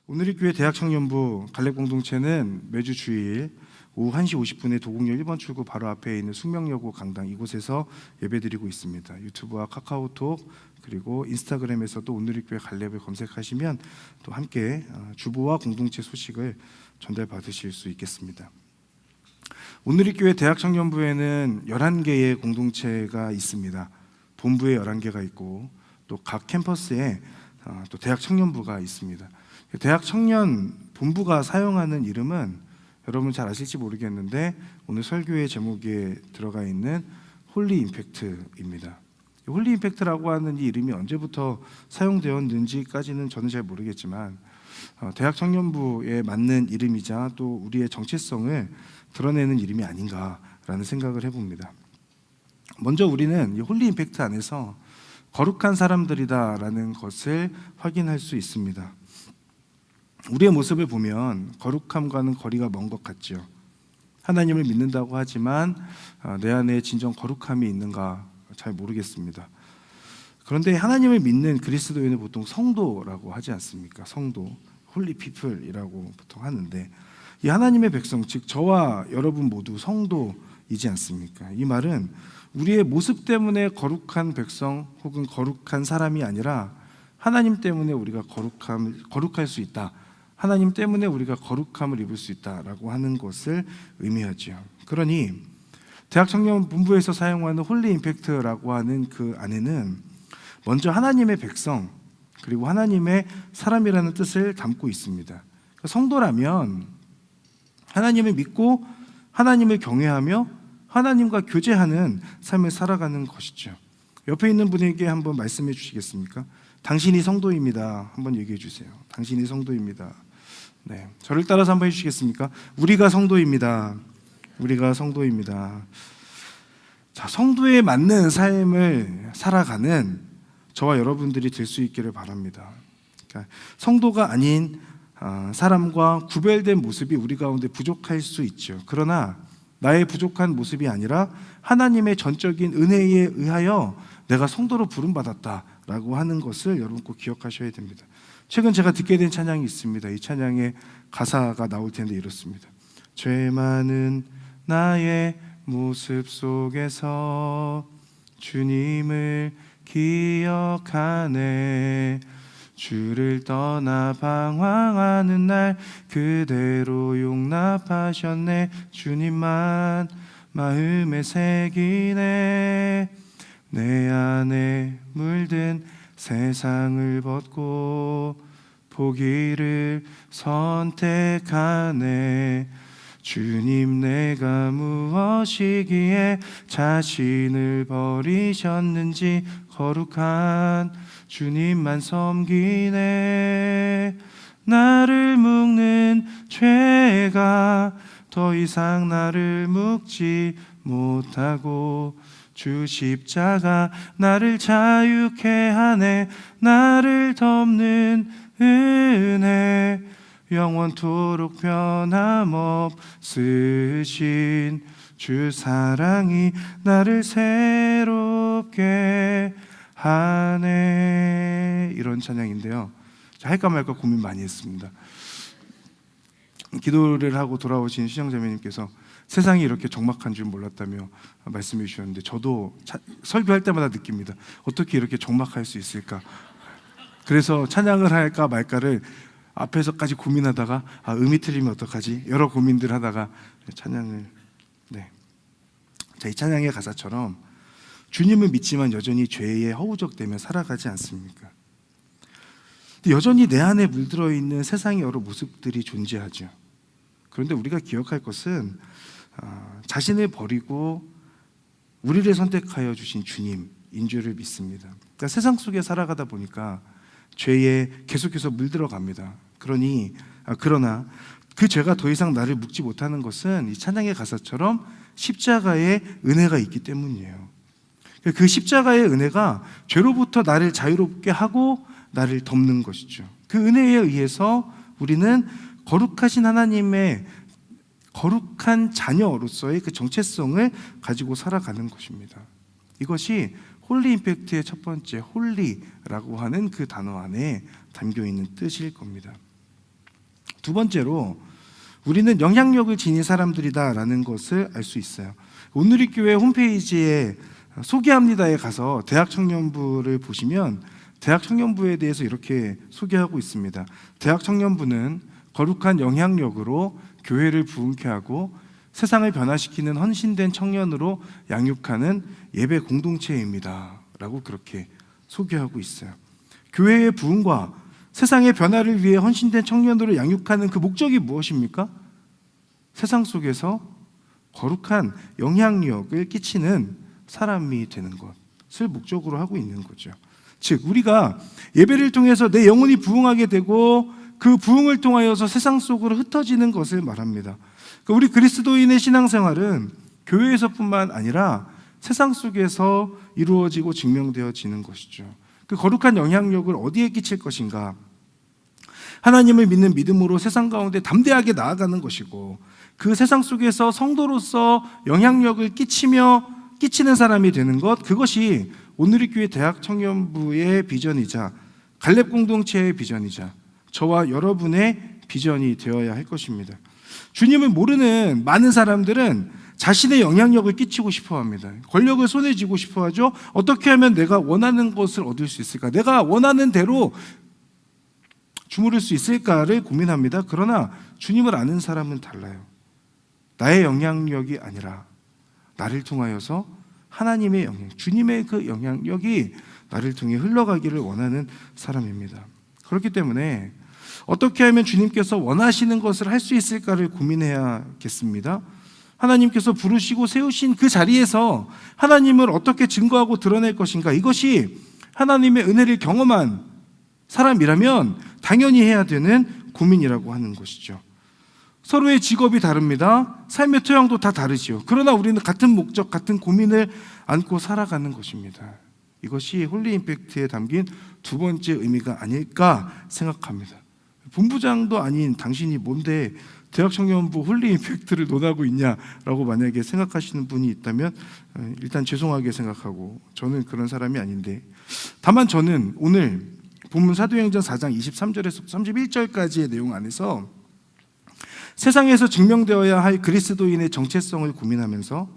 오늘의 교회 대학청년부 갈렙공동체는 매주 주일 오후 1시 50분에 도곡역 1번 출구 바로 앞에 있는 숙명여고 강당 이곳에서 예배드리고 있습니다. 유튜브와 카카오톡 그리고 인스타그램에서도 오늘의 교회 갈렙을 검색하시면 또 함께 주보와 공동체 소식을 전달받으실 수 있겠습니다. 오늘의 교회 대학청년부에는 11개의 공동체가 있습니다. 본부에 11개가 있고 또 각 캠퍼스에 또 대학청년부가 있습니다. 대학청년 본부가 사용하는 이름은 여러분 잘 아실지 모르겠는데 오늘 설교의 제목에 들어가 있는 홀리 임팩트입니다. 홀리 임팩트라고 하는 이 이름이 언제부터 사용되었는지까지는 저는 잘 모르겠지만 대학청년부에 맞는 이름이자 또 우리의 정체성을 드러내는 이름이 아닌가라는 생각을 해봅니다. 먼저 우리는 이 홀리 임팩트 안에서 거룩한 사람들이다라는 것을 확인할 수 있습니다. 우리의 모습을 보면 거룩함과는 거리가 먼 것 같죠. 하나님을 믿는다고 하지만 내 안에 진정 거룩함이 있는가 잘 모르겠습니다. 그런데 하나님을 믿는 그리스도인은 보통 성도라고 하지 않습니까? 성도, 홀리 피플이라고 보통 하는데 이 하나님의 백성, 즉 저와 여러분 모두 성도이지 않습니까? 이 말은 우리의 모습 때문에 거룩한 백성 혹은 거룩한 사람이 아니라 하나님 때문에 우리가 거룩할 수 있다. 하나님 때문에 우리가 거룩함을 입을 수 있다라고 하는 것을 의미하죠. 그러니 대학청년본부에서 사용하는 홀리 임팩트라고 하는 그 안에는 먼저 하나님의 백성 그리고 하나님의 사람이라는 뜻을 담고 있습니다. 성도라면 하나님을 믿고 하나님을 경외하며 하나님과 교제하는 삶을 살아가는 것이죠. 옆에 있는 분에게 한번 말씀해 주시겠습니까? 당신이 성도입니다. 한번 얘기해 주세요. 당신이 성도입니다. 네, 저를 따라서 한번 해주시겠습니까? 우리가 성도입니다. 우리가 성도입니다. 자, 성도에 맞는 삶을 살아가는 저와 여러분들이 될 수 있기를 바랍니다. 그러니까 성도가 아닌 사람과 구별된 모습이 우리 가운데 부족할 수 있죠. 그러나 나의 부족한 모습이 아니라 하나님의 전적인 은혜에 의하여 내가 성도로 부름받았다라고 하는 것을 여러분 꼭 기억하셔야 됩니다. 최근 제가 듣게 된 찬양이 있습니다. 이 찬양의 가사가 나올 텐데 이렇습니다. 죄 많은 나의 모습 속에서 주님을 기억하네. 주를 떠나 방황하는 날 그대로 용납하셨네. 주님만 마음에 새기네. 내 안에 물든 세상을 벗고 보기를 선택하네. 주님 내가 무엇이기에 자신을 버리셨는지 거룩한 주님만 섬기네. 나를 묶는 죄가 더 이상 나를 묶지 못하고 주 십자가 나를 자유케 하네. 나를 덮는 은혜 영원토록 변함없으신 주 사랑이 나를 새롭게 하네. 이런 찬양인데요, 할까 말까 고민 많이 했습니다. 기도를 하고 돌아오신 신영자매님께서 세상이 이렇게 적막한 줄 몰랐다며 말씀해 주셨는데 저도 설교할 때마다 느낍니다. 어떻게 이렇게 적막할 수 있을까? 그래서 찬양을 할까 말까를 앞에서까지 고민하다가 음이 틀리면 어떡하지? 여러 고민들 하다가 찬양을 자, 이 찬양의 가사처럼 주님을 믿지만 여전히 죄에 허우적대며 살아가지 않습니까? 여전히 내 안에 물들어 있는 세상의 여러 모습들이 존재하죠. 그런데 우리가 기억할 것은 자신을 버리고 우리를 선택하여 주신 주님인 줄을 믿습니다. 그러니까 세상 속에 살아가다 보니까 죄에 계속해서 물들어갑니다. 그러나 그 죄가 더 이상 나를 묶지 못하는 것은 이 찬양의 가사처럼 십자가의 은혜가 있기 때문이에요. 그 십자가의 은혜가 죄로부터 나를 자유롭게 하고 나를 덮는 것이죠. 그 은혜에 의해서 우리는 거룩하신 하나님의 거룩한 자녀로서의 그 정체성을 가지고 살아가는 것입니다. 이것이 홀리 임팩트의 첫 번째 홀리라고 하는 그 단어 안에 담겨 있는 뜻일 겁니다. 두 번째로 우리는 영향력을 지닌 사람들이다라는 것을 알 수 있어요. 오늘의 교회 홈페이지에 소개합니다에 가서 대학 청년부를 보시면 대학 청년부에 대해서 이렇게 소개하고 있습니다. 대학 청년부는 거룩한 영향력으로 교회를 부흥케 하고 세상을 변화시키는 헌신된 청년으로 양육하는 예배 공동체입니다 라고 그렇게 소개하고 있어요. 교회의 부흥과 세상의 변화를 위해 헌신된 청년으로 양육하는 그 목적이 무엇입니까? 세상 속에서 거룩한 영향력을 끼치는 사람이 되는 것을 목적으로 하고 있는 거죠. 즉 우리가 예배를 통해서 내 영혼이 부흥하게 되고 그 부흥을 통하여서 세상 속으로 흩어지는 것을 말합니다. 그러니까 우리 그리스도인의 신앙생활은 교회에서뿐만 아니라 세상 속에서 이루어지고 증명되어지는 것이죠. 그 거룩한 영향력을 어디에 끼칠 것인가? 하나님을 믿는 믿음으로 세상 가운데 담대하게 나아가는 것이고 그 세상 속에서 성도로서 영향력을 끼치는 사람이 되는 것, 그것이 오늘의 교회 대학 청년부의 비전이자 갈렙 공동체의 비전이자 저와 여러분의 비전이 되어야 할 것입니다. 주님을 모르는 많은 사람들은 자신의 영향력을 끼치고 싶어 합니다. 권력을 손에 쥐고 싶어 하죠. 어떻게 하면 내가 원하는 것을 얻을 수 있을까? 내가 원하는 대로 주무를 수 있을까를 고민합니다. 그러나 주님을 아는 사람은 달라요. 나의 영향력이 아니라 나를 통하여서 하나님의 영향, 주님의 그 영향력이 나를 통해 흘러가기를 원하는 사람입니다. 그렇기 때문에 어떻게 하면 주님께서 원하시는 것을 할 수 있을까를 고민해야겠습니다. 하나님께서 부르시고 세우신 그 자리에서 하나님을 어떻게 증거하고 드러낼 것인가, 이것이 하나님의 은혜를 경험한 사람이라면 당연히 해야 되는 고민이라고 하는 것이죠. 서로의 직업이 다릅니다. 삶의 토양도 다 다르지요. 그러나 우리는 같은 목적, 같은 고민을 안고 살아가는 것입니다. 이것이 홀리 임팩트에 담긴 두 번째 의미가 아닐까 생각합니다. 본부장도 아닌 당신이 뭔데 대학 청년부 홀리 임팩트를 논하고 있냐라고 만약에 생각하시는 분이 있다면 일단 죄송하게 생각하고, 저는 그런 사람이 아닌데, 다만 저는 오늘 본문 사도행전 4장 23절에서 31절까지의 내용 안에서 세상에서 증명되어야 할 그리스도인의 정체성을 고민하면서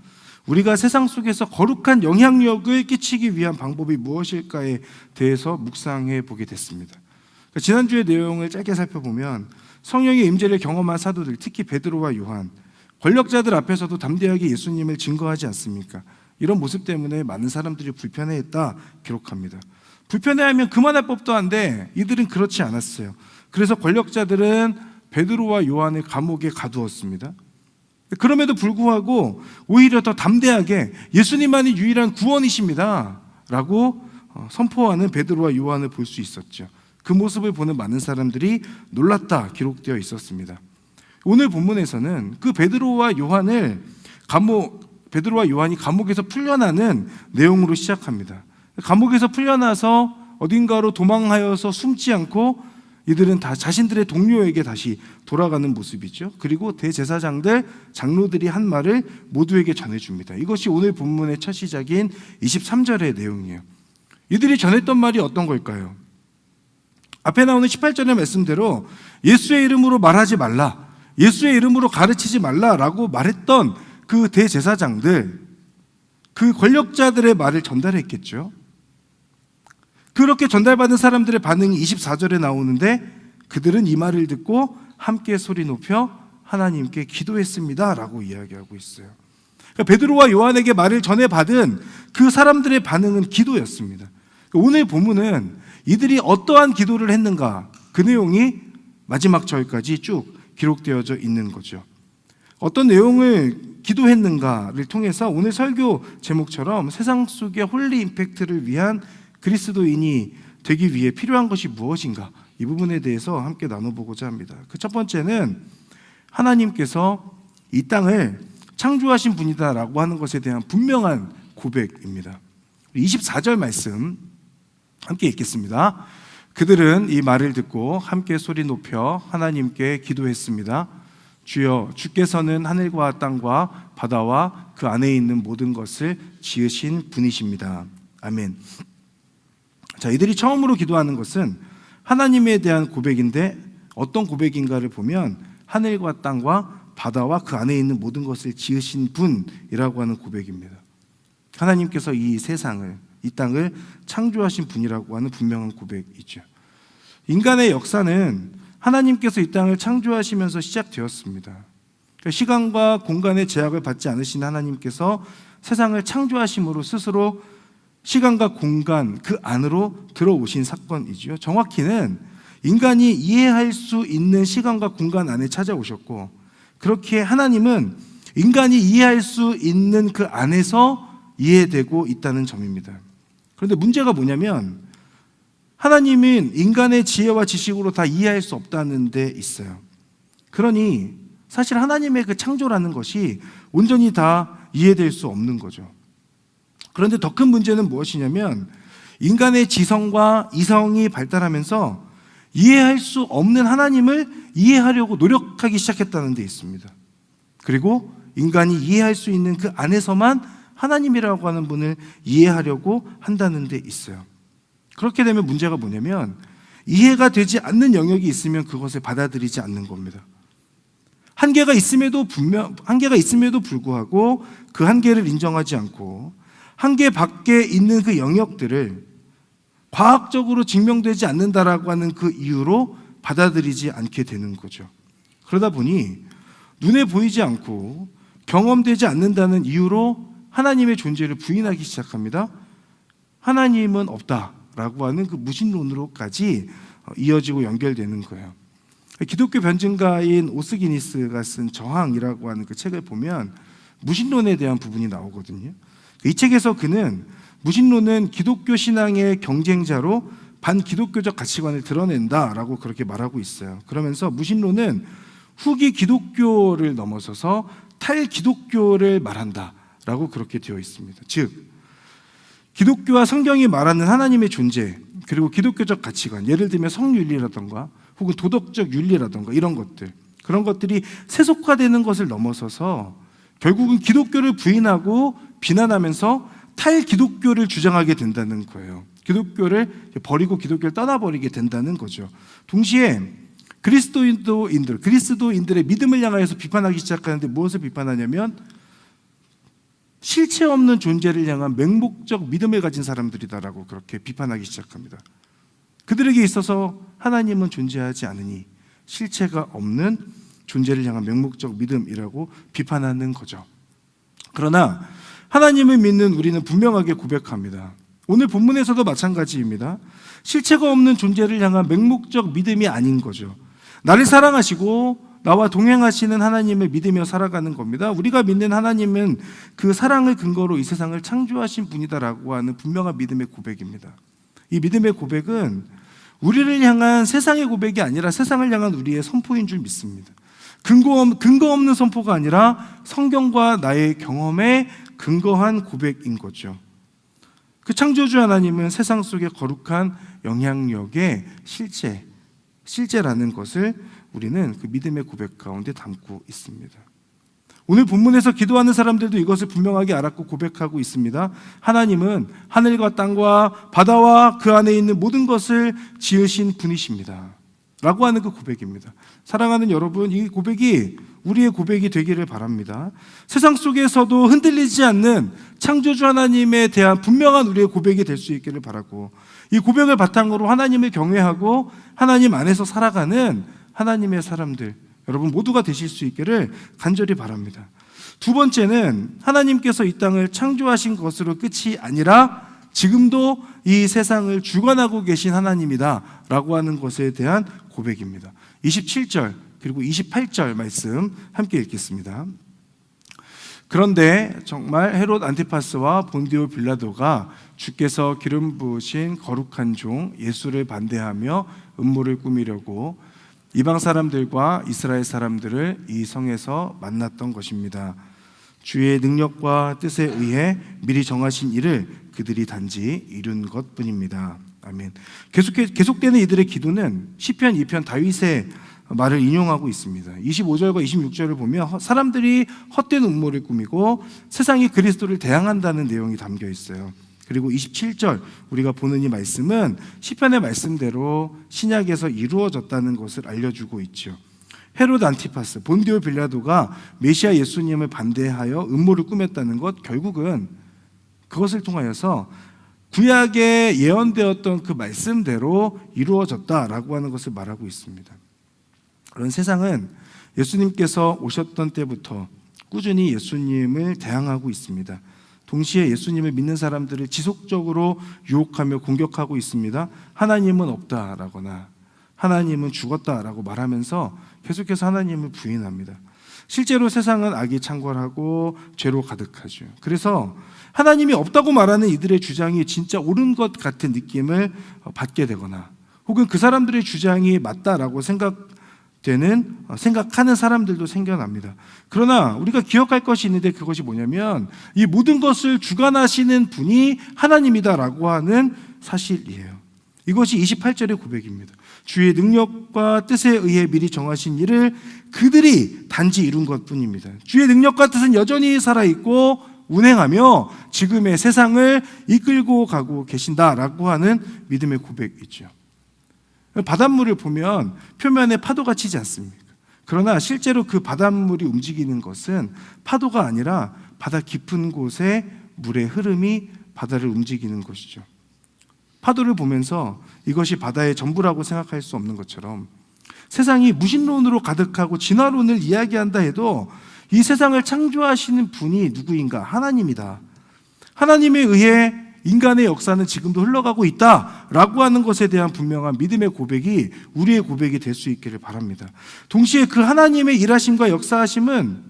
우리가 세상 속에서 거룩한 영향력을 끼치기 위한 방법이 무엇일까에 대해서 묵상해 보게 됐습니다. 지난주의 내용을 짧게 살펴보면 성령의 임재를 경험한 사도들, 특히 베드로와 요한, 권력자들 앞에서도 담대하게 예수님을 증거하지 않습니까? 이런 모습 때문에 많은 사람들이 불편해했다 기록합니다. 불편해하면 그만할 법도 한데 이들은 그렇지 않았어요. 그래서 권력자들은 베드로와 요한을 감옥에 가두었습니다. 그럼에도 불구하고 오히려 더 담대하게 예수님만이 유일한 구원이십니다 라고 선포하는 베드로와 요한을 볼 수 있었죠. 그 모습을 보는 많은 사람들이 놀랐다 기록되어 있었습니다. 오늘 본문에서는 그 베드로와 요한이 감옥에서 풀려나는 내용으로 시작합니다. 감옥에서 풀려나서 어딘가로 도망하여서 숨지 않고 이들은 다 자신들의 동료에게 다시 돌아가는 모습이죠. 그리고 대제사장들, 장로들이 한 말을 모두에게 전해줍니다. 이것이 오늘 본문의 첫 시작인 23절의 내용이에요. 이들이 전했던 말이 어떤 걸까요? 앞에 나오는 18절의 말씀대로 예수의 이름으로 말하지 말라, 예수의 이름으로 가르치지 말라라고 말했던 그 대제사장들, 그 권력자들의 말을 전달했겠죠. 그렇게 전달받은 사람들의 반응이 24절에 나오는데 그들은 이 말을 듣고 함께 소리 높여 하나님께 기도했습니다 라고 이야기하고 있어요. 그러니까 베드로와 요한에게 말을 전해받은 그 사람들의 반응은 기도였습니다. 오늘 본문은 이들이 어떠한 기도를 했는가, 그 내용이 마지막 절까지 쭉 기록되어져 있는 거죠. 어떤 내용을 기도했는가를 통해서 오늘 설교 제목처럼 세상 속의 홀리 임팩트를 위한 그리스도인이 되기 위해 필요한 것이 무엇인가, 이 부분에 대해서 함께 나눠보고자 합니다. 그 첫 번째는 하나님께서 이 땅을 창조하신 분이다라고 하는 것에 대한 분명한 고백입니다. 24절 말씀 함께 읽겠습니다. 그들은 이 말을 듣고 함께 소리 높여 하나님께 기도했습니다. 주여, 주께서는 하늘과 땅과 바다와 그 안에 있는 모든 것을 지으신 분이십니다. 아멘. 자, 이들이 처음으로 기도하는 것은 하나님에 대한 고백인데 어떤 고백인가를 보면 하늘과 땅과 바다와 그 안에 있는 모든 것을 지으신 분이라고 하는 고백입니다. 하나님께서 이 세상을, 이 땅을 창조하신 분이라고 하는 분명한 고백이죠. 인간의 역사는 하나님께서 이 땅을 창조하시면서 시작되었습니다. 그러니까 시간과 공간의 제약을 받지 않으신 하나님께서 세상을 창조하심으로 스스로 시간과 공간 그 안으로 들어오신 사건이지요. 정확히는 인간이 이해할 수 있는 시간과 공간 안에 찾아오셨고, 그렇게 하나님은 인간이 이해할 수 있는 그 안에서 이해되고 있다는 점입니다. 그런데 문제가 뭐냐면 하나님은 인간의 지혜와 지식으로 다 이해할 수 없다는 데 있어요. 그러니 사실 하나님의 그 창조라는 것이 온전히 다 이해될 수 없는 거죠. 그런데 더 큰 문제는 무엇이냐면 인간의 지성과 이성이 발달하면서 이해할 수 없는 하나님을 이해하려고 노력하기 시작했다는 데 있습니다. 그리고 인간이 이해할 수 있는 그 안에서만 하나님이라고 하는 분을 이해하려고 한다는 데 있어요. 그렇게 되면 문제가 뭐냐면 이해가 되지 않는 영역이 있으면 그것을 받아들이지 않는 겁니다. 한계가 있음에도 불구하고 그 한계를 인정하지 않고 한계 밖에 있는 그 영역들을 과학적으로 증명되지 않는다라고 하는 그 이유로 받아들이지 않게 되는 거죠. 그러다 보니 눈에 보이지 않고 경험되지 않는다는 이유로 하나님의 존재를 부인하기 시작합니다. 하나님은 없다라고 하는 그 무신론으로까지 이어지고 연결되는 거예요. 기독교 변증가인 오스기니스가 쓴 저항이라고 하는 그 책을 보면 무신론에 대한 부분이 나오거든요. 이 책에서 그는 무신론은 기독교 신앙의 경쟁자로 반기독교적 가치관을 드러낸다라고 그렇게 말하고 있어요. 그러면서 무신론은 후기 기독교를 넘어서서 탈기독교를 말한다라고 그렇게 되어 있습니다. 즉 기독교와 성경이 말하는 하나님의 존재, 그리고 기독교적 가치관, 예를 들면 성윤리라던가 혹은 도덕적 윤리라던가 이런 것들, 그런 것들이 세속화되는 것을 넘어서서 결국은 기독교를 부인하고 비난하면서 탈기독교를 주장하게 된다는 거예요. 기독교를 버리고 기독교를 떠나버리게 된다는 거죠. 동시에 그리스도인들의 믿음을 향하여서 비판하기 시작하는데 무엇을 비판하냐면 실체 없는 존재를 향한 맹목적 믿음을 가진 사람들이다라고 그렇게 비판하기 시작합니다. 그들에게 있어서 하나님은 존재하지 않으니 실체가 없는 존재를 향한 맹목적 믿음이라고 비판하는 거죠. 그러나 하나님을 믿는 우리는 분명하게 고백합니다. 오늘 본문에서도 마찬가지입니다. 실체가 없는 존재를 향한 맹목적 믿음이 아닌 거죠. 나를 사랑하시고 나와 동행하시는 하나님을 믿으며 살아가는 겁니다. 우리가 믿는 하나님은 그 사랑을 근거로 이 세상을 창조하신 분이다라고 하는 분명한 믿음의 고백입니다. 이 믿음의 고백은 우리를 향한 세상의 고백이 아니라 세상을 향한 우리의 선포인 줄 믿습니다. 근거 없는 선포가 아니라 성경과 나의 경험에 근거한 고백인 거죠. 그 창조주 하나님은 세상 속의 거룩한 영향력의 실제라는 것을 우리는 그 믿음의 고백 가운데 담고 있습니다. 오늘 본문에서 기도하는 사람들도 이것을 분명하게 알았고 고백하고 있습니다. 하나님은 하늘과 땅과 바다와 그 안에 있는 모든 것을 지으신 분이십니다 라고 하는 그 고백입니다. 사랑하는 여러분, 이 고백이 우리의 고백이 되기를 바랍니다. 세상 속에서도 흔들리지 않는 창조주 하나님에 대한 분명한 우리의 고백이 될 수 있기를 바라고, 이 고백을 바탕으로 하나님을 경외하고 하나님 안에서 살아가는 하나님의 사람들, 여러분 모두가 되실 수 있기를 간절히 바랍니다. 두 번째는 하나님께서 이 땅을 창조하신 것으로 끝이 아니라 지금도 이 세상을 주관하고 계신 하나님이다 라고 하는 것에 대한 고백입니다. 27절 그리고 28절 말씀 함께 읽겠습니다. 그런데 정말 헤롯 안티파스와 본디오 빌라도가 주께서 기름 부으신 거룩한 종 예수를 반대하며 음모를 꾸미려고 이방 사람들과 이스라엘 사람들을 이 성에서 만났던 것입니다. 주의 능력과 뜻에 의해 미리 정하신 일을 그들이 단지 이룬 것뿐입니다. 아멘. 계속되는 이들의 기도는 시편 2편 다윗의 말을 인용하고 있습니다. 25절과 26절을 보면 사람들이 헛된 음모를 꾸미고 세상이 그리스도를 대항한다는 내용이 담겨 있어요. 그리고 27절 우리가 보는 이 말씀은 시편의 말씀대로 신약에서 이루어졌다는 것을 알려주고 있죠. 헤롯 안티파스, 본디오 빌라도가 메시아 예수님을 반대하여 음모를 꾸몄다는 것, 결국은 그것을 통하여서 구약에 예언되었던 그 말씀대로 이루어졌다라고 하는 것을 말하고 있습니다. 그런 세상은 예수님께서 오셨던 때부터 꾸준히 예수님을 대항하고 있습니다. 동시에 예수님을 믿는 사람들을 지속적으로 유혹하며 공격하고 있습니다. 하나님은 없다라거나 하나님은 죽었다라고 말하면서 계속해서 하나님을 부인합니다. 실제로 세상은 악이 창궐하고 죄로 가득하죠. 그래서 하나님이 없다고 말하는 이들의 주장이 진짜 옳은 것 같은 느낌을 받게 되거나 혹은 그 사람들의 주장이 맞다라고 생각하는 사람들도 생겨납니다. 그러나 우리가 기억할 것이 있는데 그것이 뭐냐면 이 모든 것을 주관하시는 분이 하나님이다라고 하는 사실이에요. 이것이 28절의 고백입니다. 주의 능력과 뜻에 의해 미리 정하신 일을 그들이 단지 이룬 것뿐입니다. 주의 능력과 뜻은 여전히 살아있고 운행하며 지금의 세상을 이끌고 가고 계신다라고 하는 믿음의 고백이죠. 바닷물을 보면 표면에 파도가 치지 않습니까? 그러나 실제로 그 바닷물이 움직이는 것은 파도가 아니라 바다 깊은 곳에 물의 흐름이 바다를 움직이는 것이죠. 파도를 보면서 이것이 바다의 전부라고 생각할 수 없는 것처럼 세상이 무신론으로 가득하고 진화론을 이야기한다 해도 이 세상을 창조하시는 분이 누구인가? 하나님이다. 하나님에 의해 인간의 역사는 지금도 흘러가고 있다라고 하는 것에 대한 분명한 믿음의 고백이 우리의 고백이 될 수 있기를 바랍니다. 동시에 그 하나님의 일하심과 역사하심은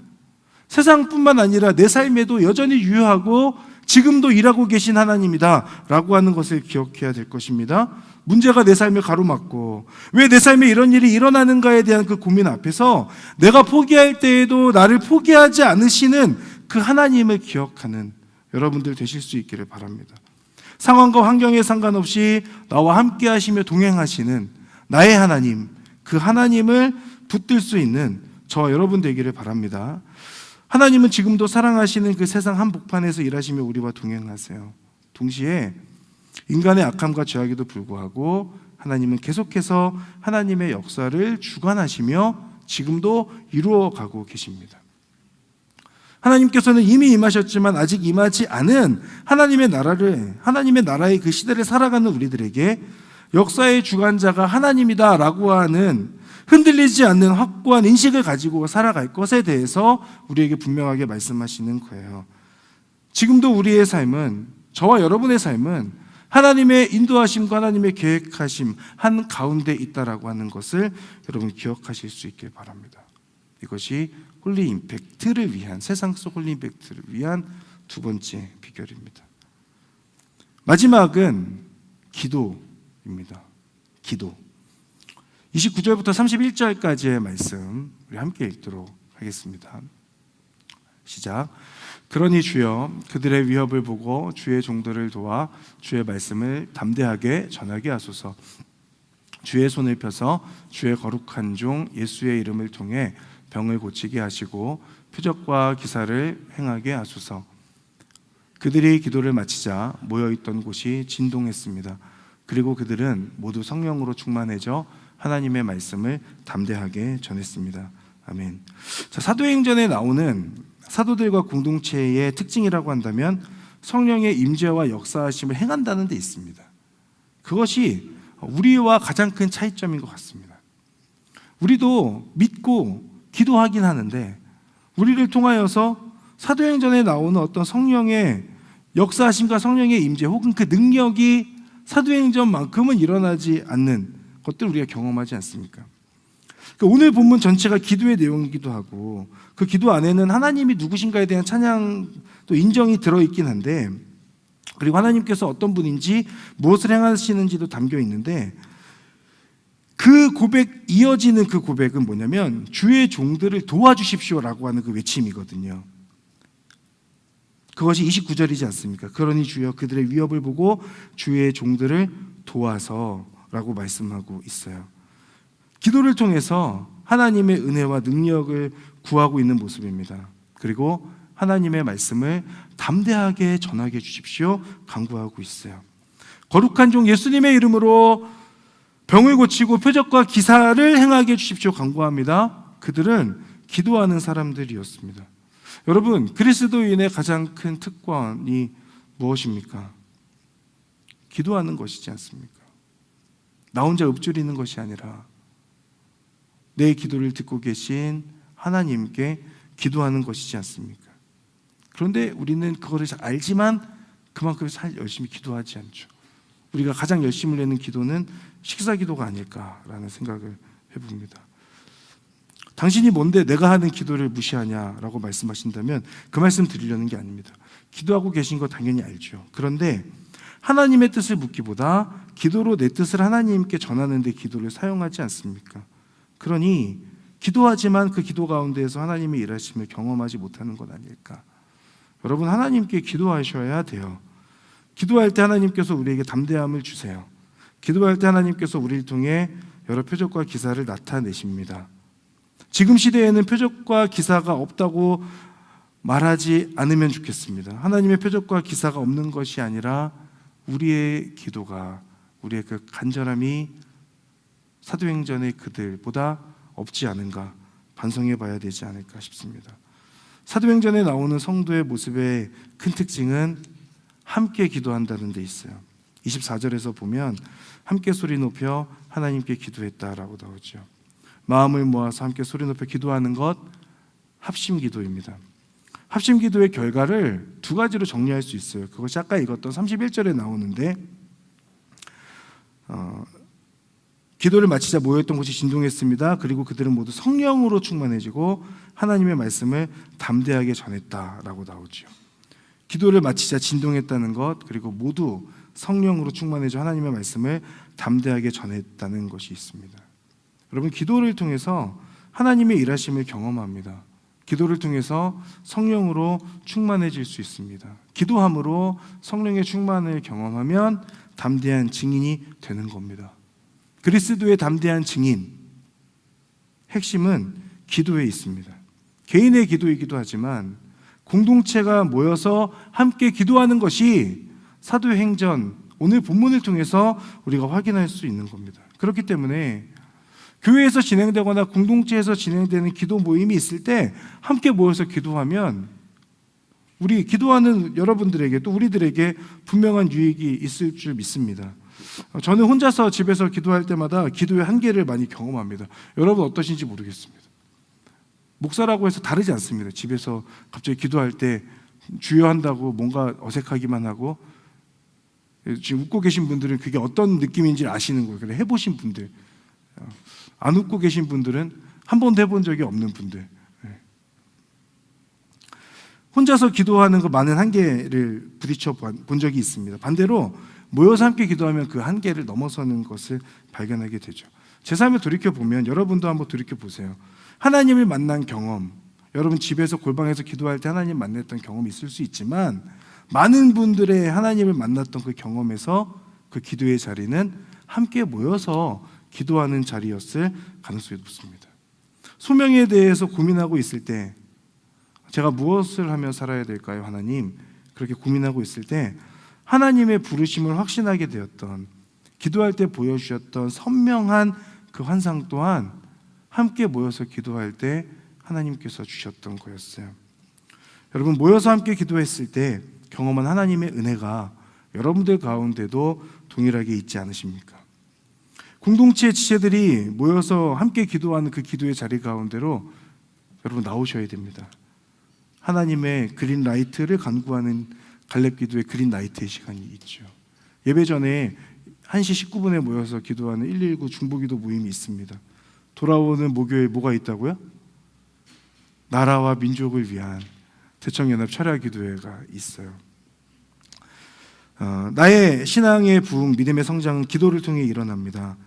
세상뿐만 아니라 내 삶에도 여전히 유효하고 지금도 일하고 계신 하나님이다라고 하는 것을 기억해야 될 것입니다. 문제가 내 삶을 가로막고 왜 내 삶에 이런 일이 일어나는가에 대한 그 고민 앞에서 내가 포기할 때에도 나를 포기하지 않으시는 그 하나님을 기억하는 여러분들 되실 수 있기를 바랍니다. 상황과 환경에 상관없이 나와 함께 하시며 동행하시는 나의 하나님, 그 하나님을 붙들 수 있는 저와 여러분 되기를 바랍니다. 하나님은 지금도 사랑하시는 그 세상 한복판에서 일하시며 우리와 동행하세요. 동시에 인간의 악함과 죄악에도 불구하고 하나님은 계속해서 하나님의 역사를 주관하시며 지금도 이루어가고 계십니다. 하나님께서는 이미 임하셨지만 아직 임하지 않은 하나님의 나라의 그 시대를 살아가는 우리들에게 역사의 주관자가 하나님이다라고 하는 흔들리지 않는 확고한 인식을 가지고 살아갈 것에 대해서 우리에게 분명하게 말씀하시는 거예요. 지금도 우리의 삶은, 저와 여러분의 삶은 하나님의 인도하심과 하나님의 계획하심 한 가운데 있다라고 하는 것을 여러분 기억하실 수 있길 바랍니다. 이것이 홀리 임팩트를 위한, 세상 속 홀리 임팩트를 위한 두 번째 비결입니다. 마지막은 기도입니다. 기도. 29절부터 31절까지의 말씀 우리 함께 읽도록 하겠습니다. 시작. 그러니 주여 그들의 위협을 보고 주의 종들을 도와 주의 말씀을 담대하게 전하게 하소서. 주의 손을 펴서 주의 거룩한 종 예수의 이름을 통해 병을 고치게 하시고 표적과 기사를 행하게 하소서. 그들이 기도를 마치자 모여있던 곳이 진동했습니다. 그리고 그들은 모두 성령으로 충만해져 하나님의 말씀을 담대하게 전했습니다. 아멘. 자, 사도행전에 나오는 사도들과 공동체의 특징이라고 한다면 성령의 임재와 역사하심을 행한다는 데 있습니다. 그것이 우리와 가장 큰 차이점인 것 같습니다. 우리도 믿고 기도하긴 하는데 우리를 통하여서 사도행전에 나오는 어떤 성령의 역사하심과 성령의 임재 혹은 그 능력이 사도행전만큼은 일어나지 않는 것들 우리가 경험하지 않습니까? 오늘 본문 전체가 기도의 내용이기도 하고 그 기도 안에는 하나님이 누구신가에 대한 찬양 또 인정이 들어있긴 한데 그리고 하나님께서 어떤 분인지 무엇을 행하시는지도 담겨 있는데 그 고백, 이어지는 그 고백은 뭐냐면 주의 종들을 도와주십시오라고 하는 그 외침이거든요. 그것이 29절이지 않습니까? 그러니 주여 그들의 위협을 보고 주의 종들을 도와서 라고 말씀하고 있어요. 기도를 통해서 하나님의 은혜와 능력을 구하고 있는 모습입니다. 그리고 하나님의 말씀을 담대하게 전하게 해주십시오 간구하고 있어요. 거룩한 종 예수님의 이름으로 병을 고치고 표적과 기사를 행하게 해주십시오 간구합니다. 그들은 기도하는 사람들이었습니다. 여러분, 그리스도인의 가장 큰 특권이 무엇입니까? 기도하는 것이지 않습니까? 나 혼자 읊조리는 것이 아니라 내 기도를 듣고 계신 하나님께 기도하는 것이지 않습니까? 그런데 우리는 그거를 잘 알지만 그만큼 열심히 기도하지 않죠. 우리가 가장 열심을 내는 기도는 식사 기도가 아닐까라는 생각을 해봅니다. 당신이 뭔데 내가 하는 기도를 무시하냐라고 말씀하신다면 그 말씀 드리려는 게 아닙니다. 기도하고 계신 거 당연히 알죠. 그런데 하나님의 뜻을 묻기보다 기도로 내 뜻을 하나님께 전하는 데 기도를 사용하지 않습니까? 그러니 기도하지만 그 기도 가운데에서 하나님의 일하심을 경험하지 못하는 것 아닐까? 여러분, 하나님께 기도하셔야 돼요. 기도할 때 하나님께서 우리에게 담대함을 주세요. 기도할 때 하나님께서 우리를 통해 여러 표적과 기사를 나타내십니다. 지금 시대에는 표적과 기사가 없다고 말하지 않으면 좋겠습니다. 하나님의 표적과 기사가 없는 것이 아니라 우리의 기도가, 우리의 그 간절함이 사도행전의 그들보다 없지 않은가 반성해 봐야 되지 않을까 싶습니다. 사도행전에 나오는 성도의 모습의 큰 특징은 함께 기도한다는 데 있어요. 24절에서 보면 함께 소리 높여 하나님께 기도했다라고 나오죠. 마음을 모아서 함께 소리 높여 기도하는 것, 합심기도입니다. 합심기도의 결과를 두 가지로 정리할 수 있어요. 그것이 아까 읽었던 31절에 나오는데 기도를 마치자 모였던 곳이 진동했습니다. 그리고 그들은 모두 성령으로 충만해지고 하나님의 말씀을 담대하게 전했다라고 나오죠. 기도를 마치자 진동했다는 것, 그리고 모두 성령으로 충만해져 하나님의 말씀을 담대하게 전했다는 것이 있습니다. 여러분, 기도를 통해서 하나님의 일하심을 경험합니다. 기도를 통해서 성령으로 충만해질 수 있습니다. 기도함으로 성령의 충만을 경험하면 담대한 증인이 되는 겁니다. 그리스도의 담대한 증인, 핵심은 기도에 있습니다. 개인의 기도이기도 하지만 공동체가 모여서 함께 기도하는 것이 사도행전 오늘 본문을 통해서 우리가 확인할 수 있는 겁니다. 그렇기 때문에 교회에서 진행되거나 공동체에서 진행되는 기도 모임이 있을 때 함께 모여서 기도하면 우리 기도하는 여러분들에게 또 우리들에게 분명한 유익이 있을 줄 믿습니다. 저는 혼자서 집에서 기도할 때마다 기도의 한계를 많이 경험합니다. 여러분 어떠신지 모르겠습니다. 목사라고 해서 다르지 않습니다. 집에서 갑자기 기도할 때 주여한다고 뭔가 어색하기만 하고, 지금 웃고 계신 분들은 그게 어떤 느낌인지 아시는 거예요. 그래, 해보신 분들, 안 웃고 계신 분들은 한 번도 해본 적이 없는 분들, 혼자서 기도하는 거 많은 한계를 부딪혀 본 적이 있습니다. 반대로 모여서 함께 기도하면 그 한계를 넘어서는 것을 발견하게 되죠. 제 삶을 돌이켜보면 여러분도 한번 돌이켜보세요. 하나님을 만난 경험, 여러분 집에서 골방에서 기도할 때 하나님 만났던 경험이 있을 수 있지만 많은 분들의 하나님을 만났던 그 경험에서 그 기도의 자리는 함께 모여서 기도하는 자리였을 가능성이 높습니다. 소명에 대해서 고민하고 있을 때 제가 무엇을 하며 살아야 될까요, 하나님? 그렇게 고민하고 있을 때 하나님의 부르심을 확신하게 되었던, 기도할 때 보여주셨던 선명한 그 환상 또한 함께 모여서 기도할 때 하나님께서 주셨던 거였어요. 여러분, 모여서 함께 기도했을 때 경험한 하나님의 은혜가 여러분들 가운데도 동일하게 있지 않으십니까? 공동체 지체들이 모여서 함께 기도하는 그 기도의 자리 가운데로 여러분 나오셔야 됩니다. 하나님의 그린라이트를 간구하는 갈렙기도의 그린라이트의 시간이 있죠. 예배 전에 1시 19분에 모여서 기도하는 119 중보기도 모임이 있습니다. 돌아오는 목요일 뭐가 있다고요? 나라와 민족을 위한 대청연합 철야기도회가 있어요. 나의 신앙의 부흥, 믿음의 성장은 기도를 통해 일어납니다.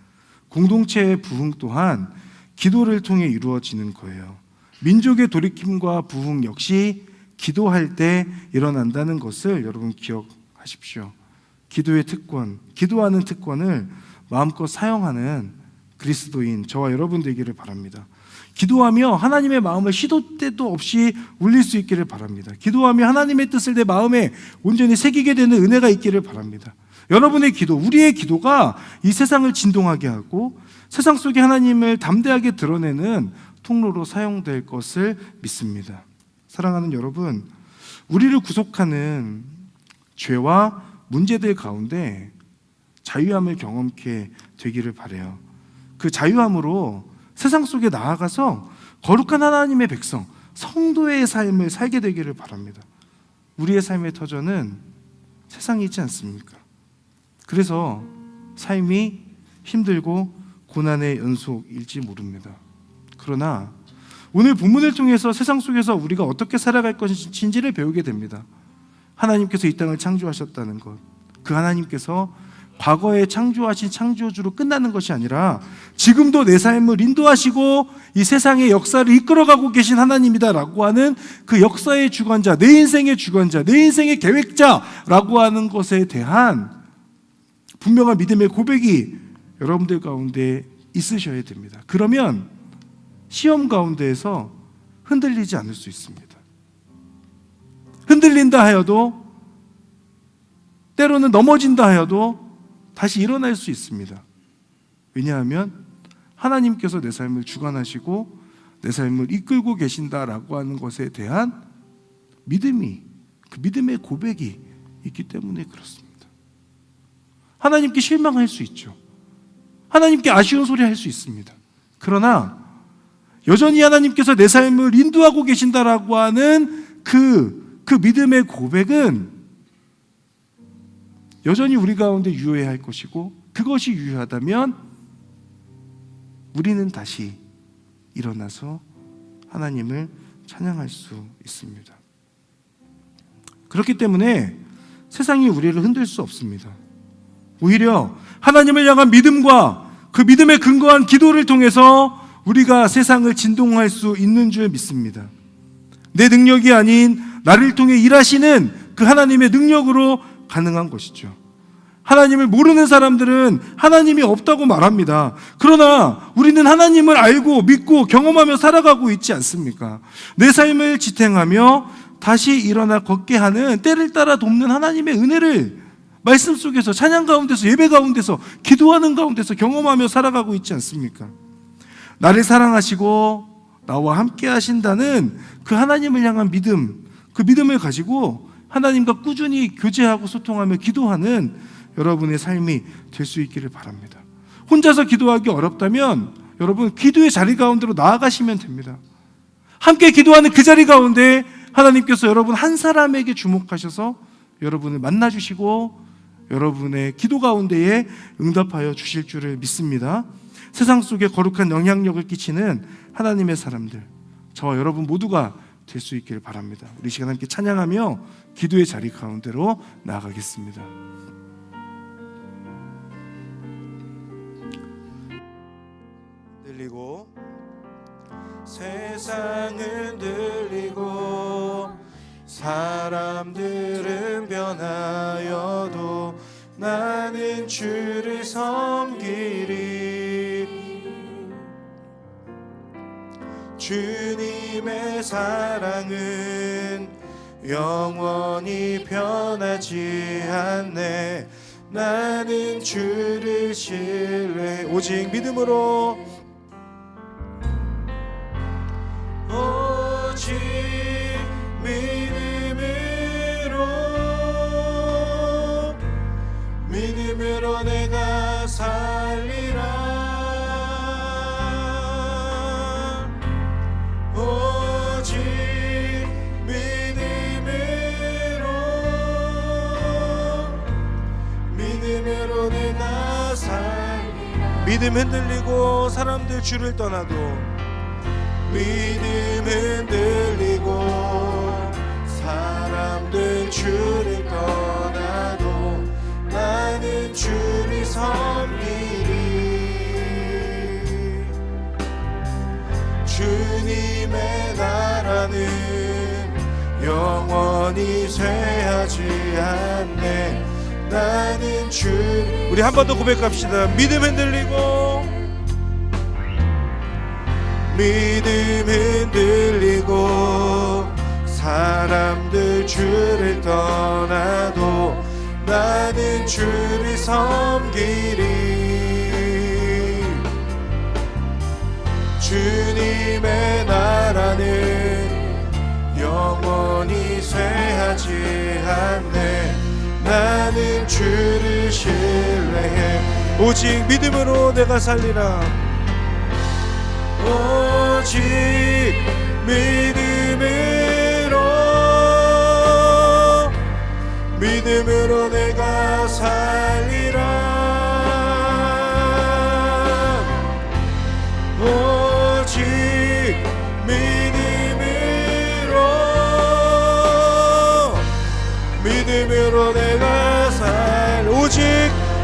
공동체의 부흥 또한 기도를 통해 이루어지는 거예요. 민족의 돌이킴과 부흥 역시 기도할 때 일어난다는 것을 여러분 기억하십시오. 기도의 특권, 기도하는 특권을 마음껏 사용하는 그리스도인 저와 여러분 되기를 바랍니다. 기도하며 하나님의 마음을 시도 때도 없이 울릴 수 있기를 바랍니다. 기도하며 하나님의 뜻을 내 마음에 온전히 새기게 되는 은혜가 있기를 바랍니다. 여러분의 기도, 우리의 기도가 이 세상을 진동하게 하고 세상 속에 하나님을 담대하게 드러내는 통로로 사용될 것을 믿습니다. 사랑하는 여러분, 우리를 구속하는 죄와 문제들 가운데 자유함을 경험케 되기를 바라요. 그 자유함으로 세상 속에 나아가서 거룩한 하나님의 백성, 성도의 삶을 살게 되기를 바랍니다. 우리의 삶의 터전은 세상이 있지 않습니까? 그래서 삶이 힘들고 고난의 연속일지 모릅니다. 그러나 오늘 본문을 통해서 세상 속에서 우리가 어떻게 살아갈 것인지를 배우게 됩니다. 하나님께서 이 땅을 창조하셨다는 것, 그 하나님께서 과거에 창조하신 창조주로 끝나는 것이 아니라 지금도 내 삶을 인도하시고 이 세상의 역사를 이끌어가고 계신 하나님이다라고 하는 그 역사의 주관자, 내 인생의 주관자, 내 인생의 계획자라고 하는 것에 대한 분명한 믿음의 고백이 여러분들 가운데 있으셔야 됩니다. 그러면 시험 가운데에서 흔들리지 않을 수 있습니다. 흔들린다 하여도, 때로는 넘어진다 하여도 다시 일어날 수 있습니다. 왜냐하면 하나님께서 내 삶을 주관하시고 내 삶을 이끌고 계신다라고 하는 것에 대한 믿음이, 그 믿음의 고백이 있기 때문에 그렇습니다. 하나님께 실망할 수 있죠. 하나님께 아쉬운 소리 할 수 있습니다. 그러나 여전히 하나님께서 내 삶을 인도하고 계신다라고 하는 그 믿음의 고백은 여전히 우리 가운데 유효해야 할 것이고, 그것이 유효하다면 우리는 다시 일어나서 하나님을 찬양할 수 있습니다. 그렇기 때문에 세상이 우리를 흔들 수 없습니다. 오히려 하나님을 향한 믿음과 그 믿음에 근거한 기도를 통해서 우리가 세상을 진동할 수 있는 줄 믿습니다. 내 능력이 아닌 나를 통해 일하시는 그 하나님의 능력으로 가능한 것이죠. 하나님을 모르는 사람들은 하나님이 없다고 말합니다. 그러나 우리는 하나님을 알고 믿고 경험하며 살아가고 있지 않습니까? 내 삶을 지탱하며 다시 일어나 걷게 하는, 때를 따라 돕는 하나님의 은혜를 말씀 속에서, 찬양 가운데서, 예배 가운데서, 기도하는 가운데서 경험하며 살아가고 있지 않습니까? 나를 사랑하시고 나와 함께 하신다는 그 하나님을 향한 믿음, 그 믿음을 가지고 하나님과 꾸준히 교제하고 소통하며 기도하는 여러분의 삶이 될 수 있기를 바랍니다. 혼자서 기도하기 어렵다면 여러분 기도의 자리 가운데로 나아가시면 됩니다. 함께 기도하는 그 자리 가운데 하나님께서 여러분 한 사람에게 주목하셔서 여러분을 만나주시고 여러분의 기도 가운데에 응답하여 주실 줄을 믿습니다. 세상 속에 거룩한 영향력을 끼치는 하나님의 사람들, 저와 여러분 모두가 될 수 있기를 바랍니다. 우리 시간 함께 찬양하며 기도의 자리 가운데로 나아가겠습니다. 들리고 세상은 들리고 사람들은 변하여도 나는 주를 섬기리. 주님의 사랑은 영원히 변하지 않네. 나는 주를 신뢰 오직 믿음으로, 오직 믿음으로 내가 살리라. 오직 믿음으로 내가 살리라. 믿음 흔들리고 사람들 주를 떠나도, 믿음 흔들리고 사람들 주를 떠나도 나는 주를 섬기리. 주님의 나라는 영원히 쇠하지 않네. 나는 주. 우리 한 번 더 고백합시다. 믿음 흔들리고 믿음 흔들리고 사람들 주를 떠나도 나는 주를 섬기리. 주님의 나라는 영원히 쇠하지 않네. 나는 주를 신뢰해. 오직 믿음으로 내가 살리라. 오직 믿음으로 내가 살리라. 오직 믿음으로 내가 오직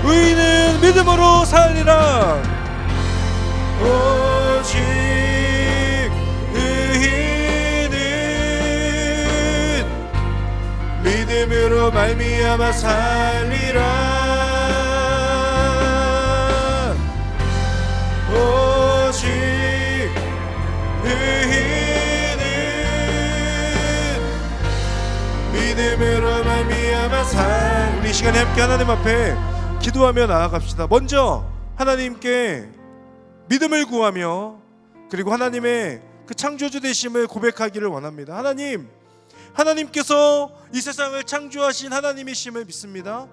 의인은 믿음으로 살리라. 오직 의인은 믿음으로 말미암아 살리라. 오직 의인은 믿음으로 말미암아 우리 이 시간에 함께 하나님 앞에 기도하며 나아갑시다. 먼저 하나님께 믿음을 구하며 그리고 하나님의 그 창조주 되심을 고백하기를 원합니다. 하나님께서 이 세상을 창조하신 하나님이심을 믿습니다.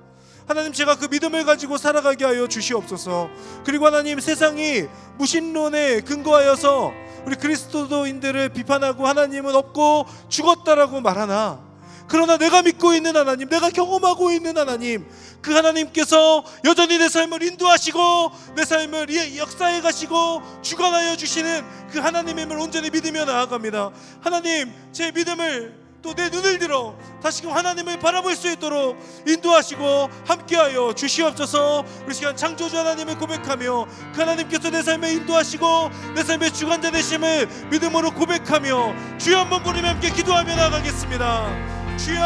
하나님, 제가 그 믿음을 가지고 살아가게 하여 주시옵소서. 그리고 하나님, 세상이 무신론에 근거하여서 우리 그리스도인들을 비판하고 하나님은 없고 죽었다라고 말하나, 그러나 내가 믿고 있는 하나님, 내가 경험하고 있는 하나님, 그 하나님께서 여전히 내 삶을 인도하시고 내 삶을 역사해 가시고 주관하여 주시는 그 하나님임을 온전히 믿으며 나아갑니다. 하나님, 제 믿음을 또 내 눈을 들어 다시금 하나님을 바라볼 수 있도록 인도하시고 함께하여 주시옵소서. 우리 시간 창조주 하나님을 고백하며 그 하나님께서 내 삶에 인도하시고 내 삶의 주관자 되심을 믿음으로 고백하며 주여 한번 부르며 함께 기도하며 나아가겠습니다. 주여,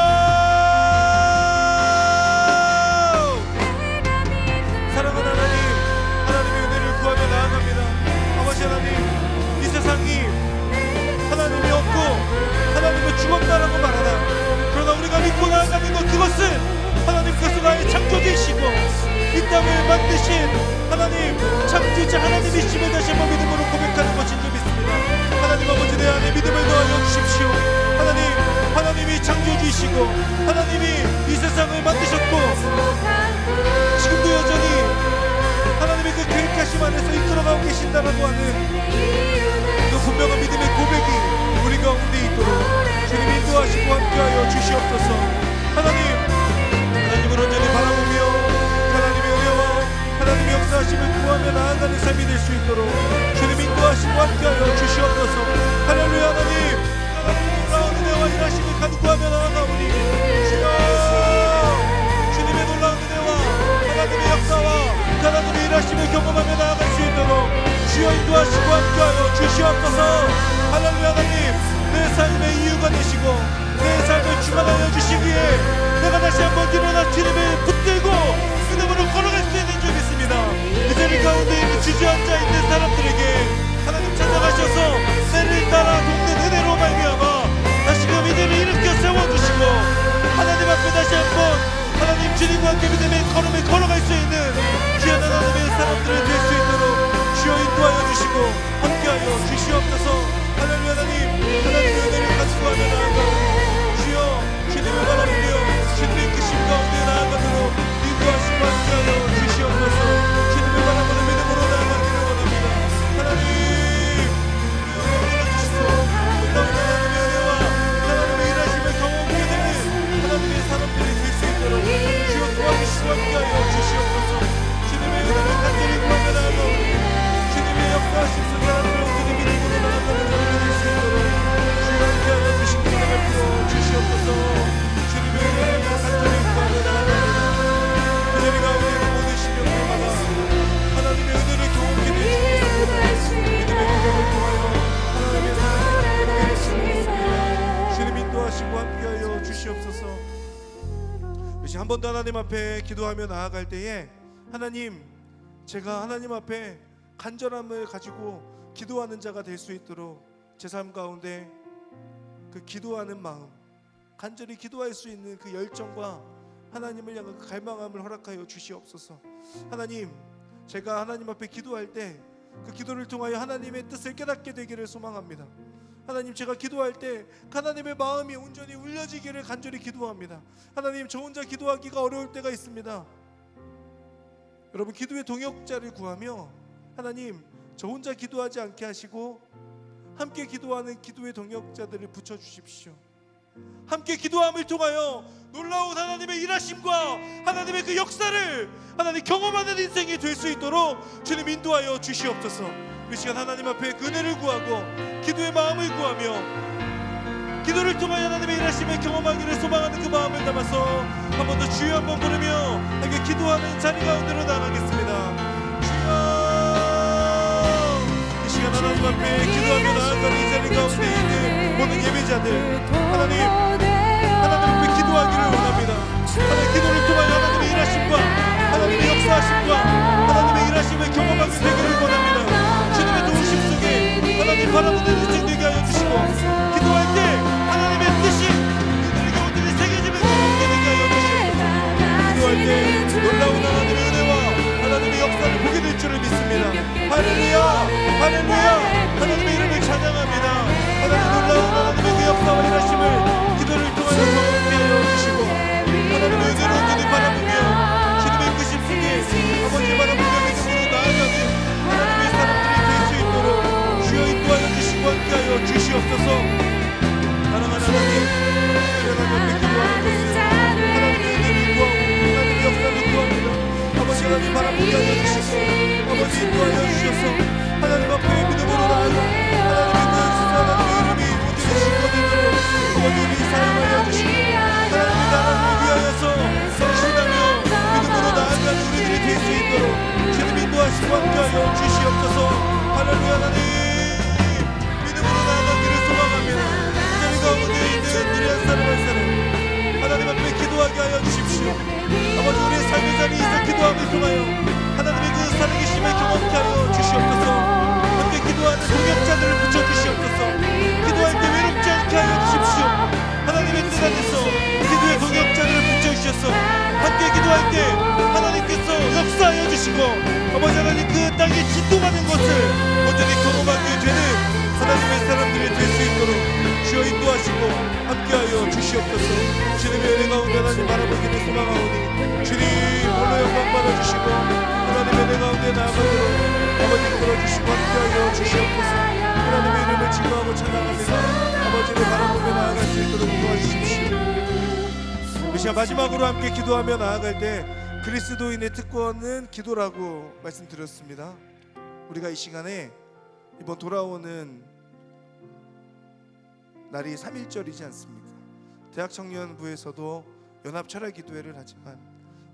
사랑하는 하나님, 하나님의 은혜를 구하며 나아갑니다. 아버지 하나님, 이 세상이 하나님이 없고 하나님은 죽었다라고 말하나, 그러나 우리가 믿고 나아가는 것, 그것은 하나님께서 나의 창조주이시고 이 땅을 만드신 하나님, 창조자 하나님이심을 다시 한번 믿음으로 고백하는 것인 줄 믿습니다. 하나님 아버지, 내 안에 믿음을 더하여 주십시오. 하나님이 창조주이시고 하나님이 이 세상을 만드셨고 지금도 여전히 하나님의 그 계획하심 안에서 이끌어가고 계신다라고 하는 그 분명한 믿음의 고백이 우리 가운데 있도록 주님 인도하시고 함께하여 주시옵소서. 하나님을 온전히 바라보며 하나님의 은혜와 하나님의 역사하심을 구하며 나아가는 삶이 될 수 있도록 주님 인도하시고 함께하여 주시옵소서. 할렐루야. 하나님, 놀라운 은혜와 일하심을 간구하며 나아가오니 주여, 주님의 놀라운 은혜와 하나님의 역사와 하나님의 일하심을 경험하며 나아갈 수 있도록 주여 인도하시고 함께하여 주시옵소서. 할렐루야. 하나님, 내 삶의 이유가 되시고 내 삶을 주관하여 주시기에 내가 다시 한번 일어나 주님을 붙들고 믿음으로 걸어갈 수 있는 줄 믿습니다. 이 자리 가운데 있는 주저앉아 있는 사람들에게 하나님 찾아가셔서 때를 따라 돕는 은혜로 말미암아 다시금 이들을 일으켜 세워주시고 하나님 앞에 다시 한번 하나님 주님과 함께 믿음의 걸음을 걸어갈 수 있는 귀한 하나님의 사람들을 될 수 있도록 주여 인도하여 주시고 함께하여 주시옵소서. 할렐루야. 하나님의 은혜를 간구하며 나아가오니 주여, 주님을 바라보며 주님의 그 심 가운데 나아가도록 인도하시고 함께하여 주시옵소서. 주님을 바라보는 믿음으로 나아가기를 원합니다. 하나님, 주시고 놀라운 하나님의 은혜와 하나님의 일하심을 경험하게 되는 하나님의 사람들이 될 수 있도록 주여 도와주시고 함께하여 주시옵소서. 주님의 은혜를 간절히 구하며 나아가오니 주님의 역사하신 사람들을 온전히 믿음으로 나아가는 사람이 될 수 있도록 주여 함께하여 주시기를 베풀어 주시옵소서. 주님의 은혜를 간절히 구하며 나아갑니다. 그 자리 가운데 있는 모든 심령들마다 하나님의 은혜를 경험하게 될 수 있도록 믿음의 고백을 통하여 하나님의 사랑을 보게 되시옵소서. 주님 인도하시고 함께하여 주시옵소서. 이제 한 번 더 하나님 앞에 기도하며 나아갈 때에 하나님, 제가 하나님 앞에 간절함을 가지고 기도하는 자가 될 수 있도록 제 삶 가운데 그 기도하는 마음, 간절히 기도할 수 있는 그 열정과 하나님을 향한 그 갈망함을 허락하여 주시옵소서. 하나님, 제가 하나님 앞에 기도할 때 그 기도를 통하여 하나님의 뜻을 깨닫게 되기를 소망합니다. 하나님, 제가 기도할 때 하나님의 마음이 온전히 울려지기를 간절히 기도합니다. 하나님, 저 혼자 기도하기가 어려울 때가 있습니다. 여러분, 기도의 동역자를 구하며 하나님, 저 혼자 기도하지 않게 하시고 함께 기도하는 기도의 동역자들을 붙여주십시오. 함께 기도함을 통하여 놀라운 하나님의 일하심과 하나님의 그 역사를 하나님 경험하는 인생이 될 수 있도록 주님 인도하여 주시옵소서. 이 시간 하나님 앞에 그 은혜를 구하고 기도의 마음을 구하며 기도를 통하여 하나님의 일하심을 경험하기를 소망하는 그 마음을 담아서 한 번 더 주여 한번 부르며 함께 기도하는 자리 가운데로 나가겠습니다. 주여, 이 시간 하나님 앞에 기도하며 나아가는 이 자리 가운데 있는 모든 예배자들, 하나님 앞에 기도하기를 원합니다. 하나님, 기도를 통하여 하나님의 일하심과 하나님의 역사하심과 하나님의 일하심을 경험하게 되기를 원합니다. 주님의 도우심 속에 하나님 바라보는 인생 되게 하여 주시고 기도할 때 하나님의 뜻이 우리에게 온전히 새겨지면서 먹게 되게 하여 주시옵소서. 기도할 때 놀라운 하나님의 은혜와 하나님의 역사를 보게 될 줄을 믿습니다. 할렐루야, 할렐루야. 하나님의 이름을 찬양합니다. 하나님, 놀라운 하나님의 그 역사와 일하심을 기도를 통하여 경험하게 하여 주시고 하나님의 은혜를 온전히 바라보며 주님의 끄심 속에 아버지 바라보며 믿음으로 나아가는 하나님의 사람들이 될 수 있도록 주여 인도하여 주시고 함께하여 주시옵소서. 사랑하는 하나님, 하나님 앞에 기도하는 것은 하나님의 은혜를 구하고 하나님의 역사를 구합니다. 아버지, 하나님 바라보게 하여 주시고 아버지 인도하여 주셔서 하나님 앞에 믿음으로 나아가 하나님의 그 하나님의 이름이 온전히 신고되도록 아버지 우리 사용하여 주시고 하나님의 나라를 위하여서 성실하며 믿음으로 나아가는 우리들이 될 수 있도록 주님 인도하시고 함께하여 주시옵소서. 할렐루야. 하나님, 믿음으로 나아가기를 소망합니다. 이 자리 가운데 있는 우리 한 사람 한 사람 하나님 앞에 기도하게 하여 주십시오. 아버지, 우리의 삶의 자리에서 기도함을 통하여 하나님의 그 살아계심을 경험케 하여 주시옵소서. 함께 기도하는 동역자들을 붙여주시옵소서. 기도할 때 외롭지 않게 하여 주십시오. 하나님의 뜻 안에서 기도의 동역자들을 붙여주셔서 함께 기도할 때 하나님께서 역사하여 주시고 아버지 하나님 그 땅에 진동하는 것을 온전히 경험하게 되는 하나님의 사람들이 될 수 있도록 주여 인도하시고 함께하여 주시옵소서. 주님의 은혜 가운데 하나님 바라보기를 소망하오니 주님 홀로 영광 받아주시고 하나님의 은혜 가운데 나아가도록 아버지 끌어주시고 함께하여 주시옵소서. 하나님의 이름을 증거하고 찬양합니다. 아버지를 바라보며 나아갈 수 있도록 도와주십시오. 이 시간 마지막으로 함께 기도하며 나아갈 때 그리스도인의 특권은 기도라고 말씀드렸습니다. 우리가 이 시간에 이번 돌아오는 날이 3.1절이지 않습니까? 대학청년부에서도 연합 철야 기도회를 하지만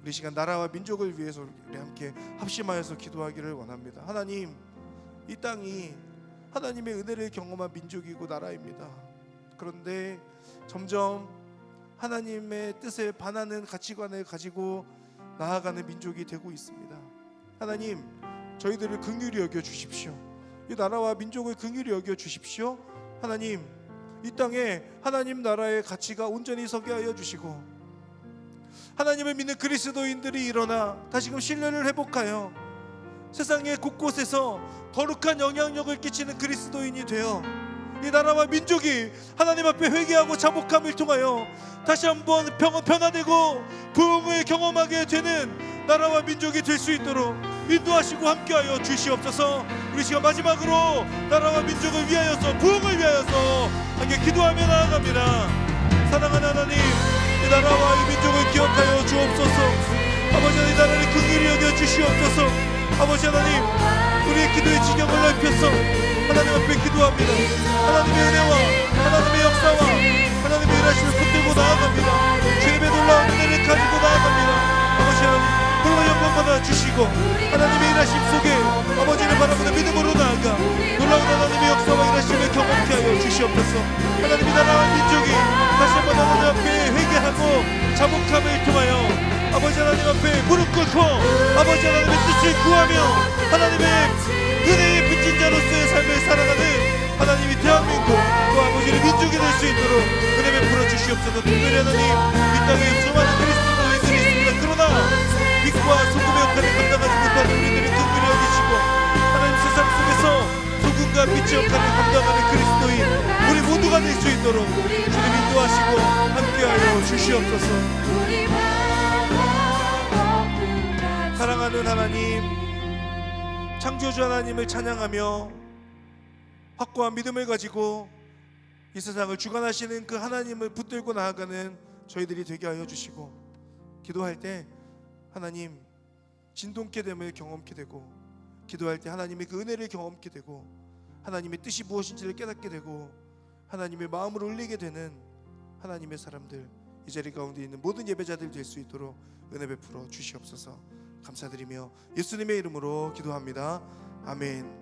우리 시간 나라와 민족을 위해서 우리 함께 합심하여서 기도하기를 원합니다. 하나님, 이 땅이 하나님의 은혜를 경험한 민족이고 나라입니다. 그런데 점점 하나님의 뜻에 반하는 가치관을 가지고 나아가는 민족이 되고 있습니다. 하나님, 저희들을 긍휼히 여겨 주십시오. 이 나라와 민족을 긍휼히 여겨 주십시오. 하나님, 이 땅에 하나님 나라의 가치가 온전히 서게 하여 주시고 하나님을 믿는 그리스도인들이 일어나 다시금 신뢰를 회복하여 세상의 곳곳에서 거룩한 영향력을 끼치는 그리스도인이 되어 이 나라와 민족이 하나님 앞에 회개하고 자복함을 통하여 다시 한번 변화되고 부흥을 경험하게 되는 나라와 민족이 될 수 있도록 인도하시고 함께하여 주시옵소서. 우리 시간 마지막으로 나라와 민족을 위하여서 부흥을 위하여서 함께 기도하며 나아갑니다. 사랑하는 하나님, 이 나라와 이 민족을 기억하여 주옵소서. 아버지 하나님, 이 나라를 긍휼히 여겨 주시옵소서. 아버지 하나님, 우리의 기도의 지경을 넓혀서 하나님 앞에 기도합니다. 하나님의 은혜와 하나님의 역사와 하나님의 일하심을 붙들고 나아갑니다. 주님의 놀라운 은혜를 가지고 나아갑니다. 아버지 하나님, 홀로 영광 받아 주시고 하나님의 일하심 속에 아버지를 바라보는 믿음으로 나아가 놀라운 하나님의 역사와 일하심을 경험케 하여 주시옵소서. 하나님, 이 나라와 민족이 다시 한번 하나님 앞에 회개하고 자복함을 통하여 아버지 하나님 앞에 무릎 꿇고 아버지 하나님의 뜻을 구하며 하나님의 은혜의 빚진 자로서의 삶을 살아가는 하나님이 대한민국 또 아버지의 민족이 될 수 있도록 은혜 베풀어 주시옵소서. 특별히 하나님 이 땅에 수많은 그리스도인들이 있습니다. 그러나 빛과 소금의 역할을 감당하지 못하는 우리들이 특별히 여기시고 하나님 세상 속에서 소금과 빛의 역할을 감당하는 그리스도인 우리 모두가 될 수 있도록 주님 인도하시고 함께하여 주시옵소서. 사랑하는 하나님, 창조주 하나님을 찬양하며 확고한 믿음을 가지고 이 세상을 주관하시는 그 하나님을 붙들고 나아가는 저희들이 되게 하여 주시고, 기도할 때 하나님 진동케 됨을 경험케 되고, 기도할 때 하나님의 그 은혜를 경험케 되고, 하나님의 뜻이 무엇인지를 깨닫게 되고, 하나님의 마음을 올리게 되는 하나님의 사람들, 이 자리 가운데 있는 모든 예배자들 될 수 있도록 은혜 베풀어 주시옵소서. 감사드리며 예수님의 이름으로 기도합니다. 아멘.